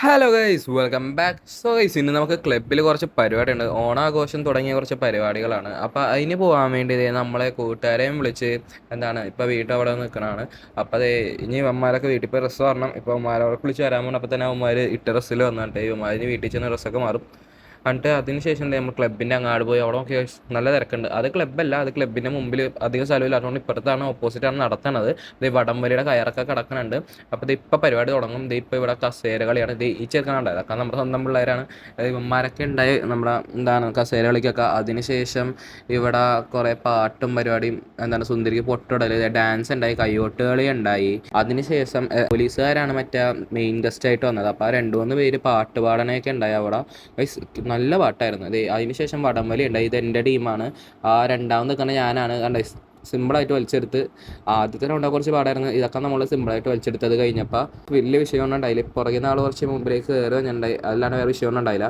Hello guys, welcome back. So guys, ഇന്ന് നമുക്ക് ക്ലബ്ബിൽ കുറച്ച് പരിപാടിയുണ്ട്. ഓണാഘോഷം തുടങ്ങിയ കുറച്ച് പരിപാടികളാണ്. അപ്പോൾ അതിന് പോകാൻ വേണ്ടി നമ്മളെ കൂട്ടുകാരെയും വിളിച്ച് ഇപ്പോൾ വീട്ടിൽ അവിടെ നിൽക്കണതാണ്. അപ്പോൾ ഇനി ഇവന്മാരൊക്കെ വീട്ടിൽ പോയി ഡ്രസ്സ് പറഞ്ഞണം. ഇപ്പോൾ ഉമ്മാരൊക്കെ വിളിച്ച് വരാൻ പോകുമ്പോൾ അപ്പോൾ തന്നെ അവന്മാർ ഇട്ട ഡ്രസ്സിൽ വന്നിട്ട് ഇവന്മാരിന് വീട്ടിൽ ചെന്ന് ഡ്രസ്സൊക്കെ മാറും. എന്നിട്ട് അതിന് ശേഷം നമ്മൾ ക്ലബ്ബിൻ്റെ അങ്ങാട് പോയി അവിടെ നോക്കി നല്ല തിരക്കുണ്ട്. അത് ക്ലബ്ബല്ല, അത് ക്ലബ്ബിൻ്റെ മുമ്പിൽ അധികം സ്ഥലമില്ലാത്തതുകൊണ്ട് ഇപ്പുറത്താണ്, ഓപ്പോസിറ്റാണ് നടത്തണത്. വടംവലിയുടെ കയറൊക്കെ കിടക്കുന്നുണ്ട്. അപ്പോൾ ഇപ്പോൾ പരിപാടി തുടങ്ങും. ഇപ്പോൾ ഇവിടെ കസേര കളിയാണ്. ഈ ചെറുക്കനുണ്ടായത് അതൊക്കെ നമ്മുടെ സ്വന്തം പിള്ളേരാണ്. ഇവന്മാരൊക്കെ ഉണ്ടായി നമ്മുടെ കസേര കളിക്കൊക്കെ. അതിനുശേഷം ഇവിടെ കുറേ പാട്ടും പരിപാടിയും സുന്ദരിക്ക് പൊട്ടിടൽ, ഡാൻസ് ഉണ്ടായി, കയ്യോട്ട് കളി ഉണ്ടായി. അതിനുശേഷം പോലീസുകാരാണ് മറ്റേ മെയിൻ ഗസ്റ്റ് ആയിട്ട് വന്നത്. അപ്പോൾ ആ 2-3 പേര് പാട്ട് പാടാനൊക്കെ ഉണ്ടായി അവിടെ. നല്ല പാട്ടായിരുന്നു. അതിനുശേഷം വടംവലി ഉണ്ടായി. ഇത് എൻ്റെ ടീമാണ്. ആ രണ്ടാമത് നിൽക്കുന്ന ഞാനാണ്. സിമ്പിളായിട്ട് വലിച്ചെടുത്ത്. ആദ്യത്തെ റൗണ്ടൊക്കെ കുറച്ച് പാടായിരുന്നു. ഇതൊക്കെ നമ്മൾ സിമ്പിളായിട്ട് വലിച്ചെടുത്തത് കഴിഞ്ഞപ്പോൾ വലിയ വിഷയമൊന്നും ഉണ്ടായില്ല. പുറകിൽ നാൾ കുറച്ച് മുമ്പിലേക്ക് കയറി വന്നിട്ടുണ്ടായി. അല്ലാണ്ട് വേറെ വിഷയമൊന്നും ഉണ്ടായില്ല.